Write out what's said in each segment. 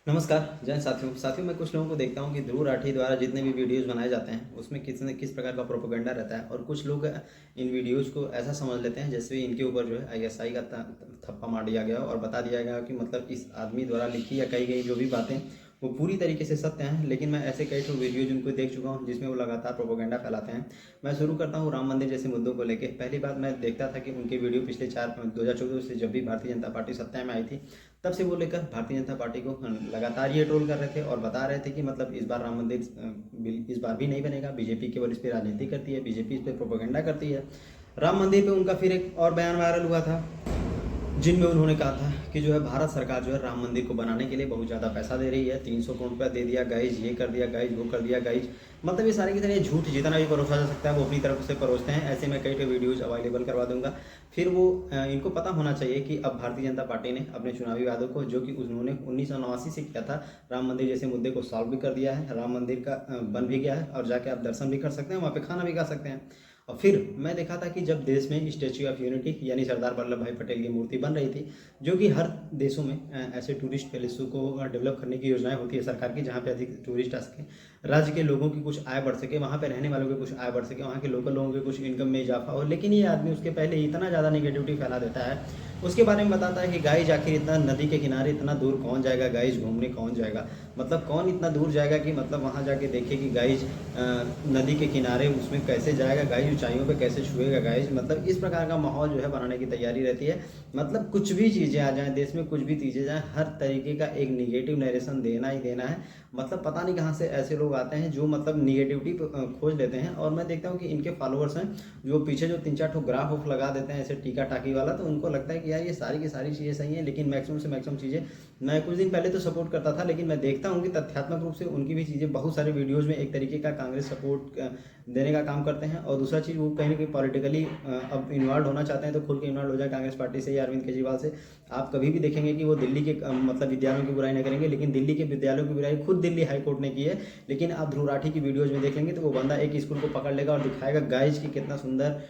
नमस्कार जय साथियों मैं कुछ लोगों को देखता हूँ कि ध्रुव राठी द्वारा जितने भी वीडियोज़ बनाए जाते हैं उसमें किस न किस प्रकार का प्रोपेगेंडा रहता है और कुछ लोग इन वीडियोज़ को ऐसा समझ लेते हैं जैसे इनके ऊपर जो है आईएसआई का थप्पा मार दिया गया और बता दिया गया कि मतलब इस आदमी द्वारा लिखी या कही गई जो भी बातें वो पूरी तरीके से सत्य हैं। लेकिन मैं ऐसे कई ठो वीडियोज उनको देख चुका हूँ जिसमें वो लगातार प्रोपेगेंडा फैलाते हैं। मैं शुरू करता हूँ राम मंदिर जैसे मुद्दों को लेकर। पहली बात मैं देखता था कि उनके वीडियो पिछले 2014 से जब भी भारतीय जनता पार्टी सत्ता में आई थी तब से वो लेकर भारतीय जनता पार्टी को लगातार ये ट्रोल कर रहे थे और बता रहे थे कि मतलब इस बार राम मंदिर बिल इस बार भी नहीं बनेगा। बीजेपी केवल इस पर राजनीति करती है, बीजेपी इस पर प्रोपेगेंडा करती है। राम मंदिर पे उनका फिर एक और बयान वायरल हुआ था जिनमें उन्होंने कहा था कि जो है भारत सरकार जो है राम मंदिर को बनाने के लिए बहुत ज़्यादा पैसा दे रही है, 300 करोड़ रुपया दे दिया गाइज, ये कर दिया गाइज, वो कर दिया गाइज। मतलब ये सारे की सारे झूठ जितना भी परोसा जा सकता है वो अपनी तरफ से परोसते हैं। ऐसे में कई वीडियोज़ अवेलेबल करवा दूंगा। फिर वो इनको पता होना चाहिए कि अब भारतीय जनता पार्टी ने अपने चुनावी वादों को जो कि उन्होंने 1989 से किया था, राम मंदिर जैसे मुद्दे को सॉल्व भी कर दिया है। राम मंदिर का बन भी गया है और जाके आप दर्शन भी कर सकते हैं, वहाँ पे खाना भी खा सकते हैं। और फिर मैं देखा था कि जब देश में स्टैच्यू ऑफ यूनिटी यानी सरदार वल्लभ भाई पटेल की मूर्ति बन रही थी, जो कि हर देशों में ऐसे टूरिस्ट पैलेसों को डेवलप करने की योजनाएं होती है सरकार की, जहाँ पे अधिक टूरिस्ट आ सके, राज्य के लोगों की कुछ आय बढ़ सके, वहाँ पे रहने वालों की कुछ आय बढ़ सके, वहाँ के लोकल लोगों के कुछ इनकम में इजाफा हो। लेकिन ये आदमी उसके पहले इतना ज़्यादा निगेटिविटी फैला देता है, उसके बारे में बताता है कि गाइज आखिर इतना नदी के किनारे इतना दूर कौन जाएगा, गाइज घूमने कौन जाएगा, मतलब कौन इतना दूर जाएगा कि मतलब वहाँ जाके देखे कि गाइज नदी के किनारे उसमें कैसे जाएगा, गाइज ऊंचाइयों पे कैसे छुएगा गाइज। मतलब इस प्रकार का माहौल जो है बनाने की तैयारी रहती है। मतलब कुछ भी चीज़ें आ जाएं देश में, कुछ भी चीज़ें जाएं, हर तरीके का एक निगेटिव नरेशन देना ही देना है। मतलब पता नहीं कहाँ से ऐसे लोग आते हैं जो मतलब निगेटिविटी खोज लेते हैं। और मैं देखता हूँ कि इनके फॉलोअर्स हैं जो पीछे जो 3-4 ठो ग्राफ ऑफ लगा देते हैं ऐसे टीका टाकी वाला, तो उनको लगता है कि यार ये सारी की सारी चीज़ें सही हैं। लेकिन मैक्सिमम से मैक्सिमम चीज़ें मैं कुछ दिन पहले तो सपोर्ट करता था, लेकिन मैं देखता हूँ कि तथ्यात्मक रूप से उनकी भी चीज़ें बहुत सारे वीडियोज़ में एक तरीके का कांग्रेस सपोर्ट देने का काम करते हैं। और दूसरा चीज़ वो कहीं ना कहीं पॉलिटिकली अब इन्वॉल्व होना चाहते हैं तो खुल के इन्वॉल्व हो जाए कांग्रेस पार्टी से या अरविंद केजरीवाल से। आप कभी भी देखेंगे कि वो दिल्ली के मतलब विद्यालयों की बुराई नहीं करेंगे, लेकिन दिल्ली के विद्यालयों की बुराई खुद दिल्ली हाईकोर्ट ने की है। लेकिन आप ध्रुव राठी की वीडियोज़ में देख लेंगे तो वो बंदा एक स्कूल को पकड़ लेगा और दिखाएगा गाइज कि कितना सुंदर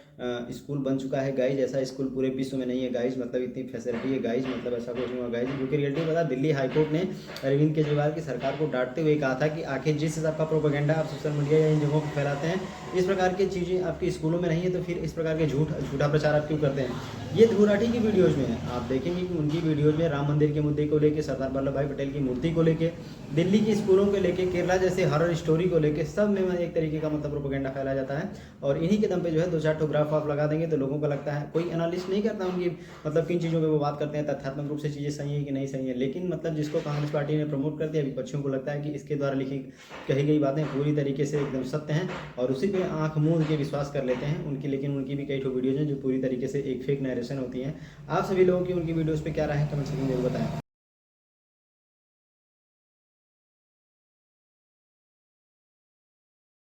स्कूल बन चुका है गाइज, ऐसा स्कूल पूरे विश्व में नहीं है गाइज, मतलब इतनी फैसिलिटी है गाइज, मतलब ऐसा कुछ नहीं हुआ गाइज। क्योंकि रियलिटी बता, दिल्ली हाईकोर्ट ने अरविंद केजरीवाल की सरकार को डांटते हुए कहा था कि आखिर जिस हिसाब का प्रोपेगेंडा आप सोशल मीडिया या इन जगहों पर फैलाते हैं, इस प्रकार की चीज़ें आपके स्कूलों में नहीं है, तो फिर इस प्रकार के झूठा प्रचार आप क्यों करते हैं। ये ध्रुव राठी की वीडियोज़ में है, आप देखेंगे कि उनकी वीडियोज़ में राम मंदिर के मुद्दे को लेकर, सरदार वल्लभ भाई पटेल की मूर्ति को लेकर, दिल्ली के स्कूलों को लेकर, केरला जैसे हॉरर स्टोरी को लेकर, सब में एक तरीके का मतलब प्रोपेगेंडा फैलाया जाता है। और इन्हीं के दम पे जो है 2-4 ठो ग्राफ आप लगा देंगे तो लोगों को लगता है, कोई एनालिस्ट नहीं करता उनकी मतलब किन चीज़ों पे वो बात करते हैं, तथ्यात्मक रूप से चीज़ें सही है कि नहीं सही है। लेकिन मतलब जिसको कांग्रेस पार्टी ने प्रमोट कर दिया, विपक्षियों को लगता है कि इसके द्वारा लिखी कही गई बातें पूरी तरीके से एकदम सत्य हैं और उसी पे आंख मूंद के विश्वास कर लेते हैं उनकी। लेकिन उनकी भी कई ठो वीडियोज हैं जो पूरी तरीके से एक फेक नरेशन होती हैं। आप सभी लोगों की उनकी वीडियोज़ पे क्या राय है, कमेंट सेक्शन में जरूर बताएं।